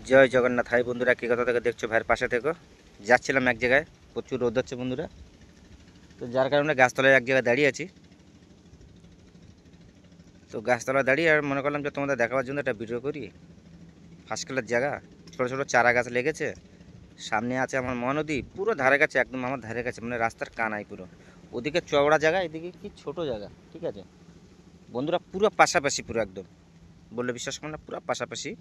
জয় Jagannath. High বন্ধুরা, কী কথা থেকে দেখছো ভাইয়ের পাশে থেকে যাচ্ছিলাম এক জায়গায়, প্রচুর রোদ হচ্ছে বন্ধুরা, তো যার কারণে গাছতলায় এক জায়গায় দাঁড়িয়ে আছি। তো গাছতলায় দাঁড়িয়ে আর মনে করলাম যে তোমাদের দেখাবার জন্য একটা ভিডিও করি। ফাঁসকালের জায়গা, ছোটো ছোটো চারা গাছ লেগেছে, সামনে আছে আমার মহানদী, পুরো ধারে কাছে, একদম আমার ধারে কাছে, মানে রাস্তার কানাই পুরো। ওদিকে চওড়া জায়গা, এদিকে কি ছোট জায়গা, ঠিক আছে বন্ধুরা, পুরো পাশাপাশি, পুরো একদম বললে বিশ্বাস করো না, পুরো পাশাপাশি।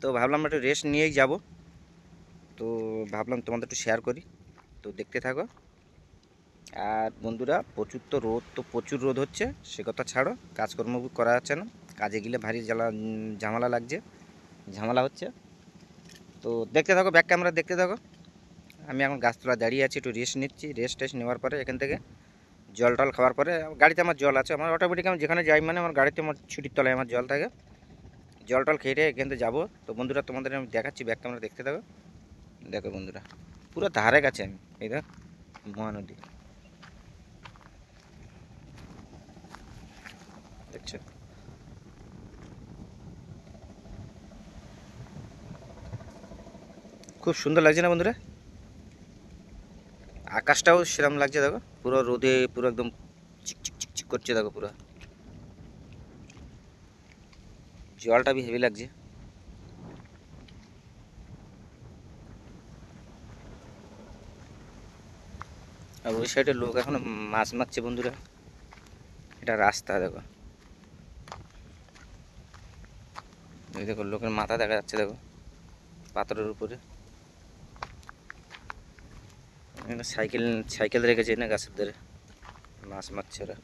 তো ভাবলাম একটু রেস্ট নিয়েই যাব, তো ভাবলাম তোমাদের একটু শেয়ার করি, তো দেখতে থাকো। আর বন্ধুরা, প্রচুর তো রোদ, তো প্রচুর রোদ হচ্ছে, সে কথা ছাড়ো, কাজকর্ম করা যাচ্ছে না, কাজে গেলে ভারী ঝামেলা লাগছে, ঝামেলা হচ্ছে। তো দেখতে থাকো, ব্যাক ক্যামেরা দেখতে থাকো। আমি এখন গাছতলা দাঁড়িয়ে আছি, একটু রেস্ট নিচ্ছি। রেস্ট নেওয়ার পরে এখান থেকে জল টল খাওয়ার পরে, গাড়িতে আমার জল আছে, আমার অটোমেটিক আমি যেখানে যাই মানে আমার গাড়িতে, আমার ছুটির তলায় আমার জল থাকে, জল টল খেয়ে এখান থেকে যাবো। তো বন্ধুরা, তোমাদের আমি দেখাচ্ছি, ব্যাক ক্যামেরা দেখতে থাকো। দেখো বন্ধুরা, পুরো ধারে কাছে আমি, এই দেখ মহানদী, দেখছো খুব সুন্দর লাগছে না বন্ধুরা? আকাশটাও সেরকম লাগছে, দেখো পুরো রোদে পুরো একদম চিকচিক চিকচিক করছে, দেখো পুরো জলটা হেভি লাগছে। আর ওই সাইডে লোক এখনো মাছ মারছে বন্ধুরা, এটা রাস্তা দেখো, এই দেখো লোকের মাথা দেখা যাচ্ছে, দেখো পাথরের উপরে। সাইকেল সাইকেল রেখেছে না গাছের ধারে, মাছ মারছে ওরা।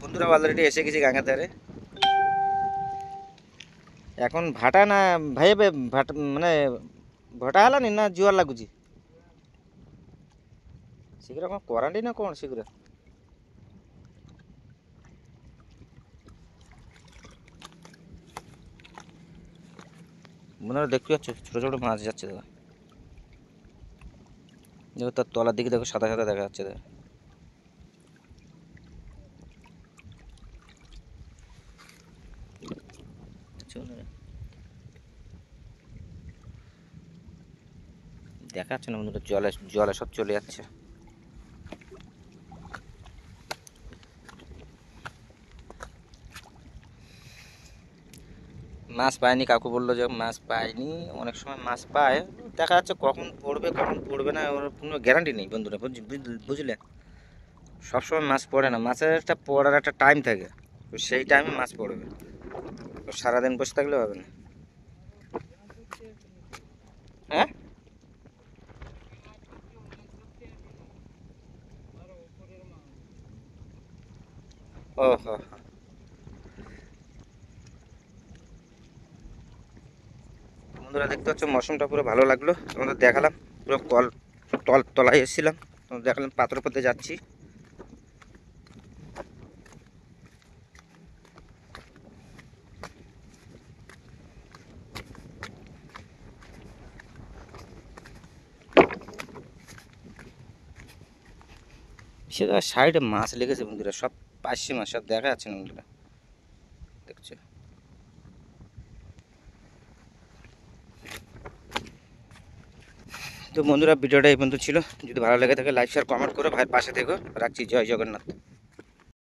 বন্ধুরা অলরেডি এসে গেছি গাঙের ধারে। এখন ভাটা না ভাই, ভাটা মানে ভଟା ହେଲାନି ନା ଜୁଆର ଲାଗୁଛି? ଶୀଘ୍ର କ'ଣ କରାଣ୍ଡି ନା କ'ଣ ଶୀଘ୍ର? বন্ধুরা দেখতে পাচ্ছ, ছোটো ছোটো মাছ যাচ্ছে, দেখো দেখো তার তলার দিকে, দেখো সাদা সাদা দেখা যাচ্ছে, দেখো দেখা যাচ্ছে না বন্ধুরা, জলে জলে সব চলে যাচ্ছে। মাছ পায়নি, কাকু বললো যে মাছ পায়নি, অনেক সময় মাছ পায়, দেখা যাচ্ছে কখন পড়বে না, ওর কোনো গ্যারান্টি নেই বন্ধুরা, বুঝলে? সবসময় মাছ পড়ে না, মাছের একটা পড়ার একটা টাইম থাকে, তো সেই টাইমে মাছ পড়বে, তো সারাদিন বসে থাকলে হবে না। হ্যাঁ, ও হো, বন্ধুরা দেখতে পাচ্ছ মৌসুমটা পুরো ভালো লাগলো, তোমাদের দেখালাম, পুরো তলায় এসেছিলাম, তোমাদের দেখালাম পাথর পথে যাচ্ছি। সেটা সাইডে মাছ লেগেছে বন্ধুরা, সব পাশে মাছ, সব দেখা যাচ্ছে না বন্ধুরা, দেখছো? তো বন্ধুরা, ভিডিওটা এই পর্যন্ত ছিল, যদি ভালো লেগে থাকে লাইক শেয়ার কমেন্ট করো, ভাইয়ের পাশে থেকো, রাখছি, জয় জগন্নাথ।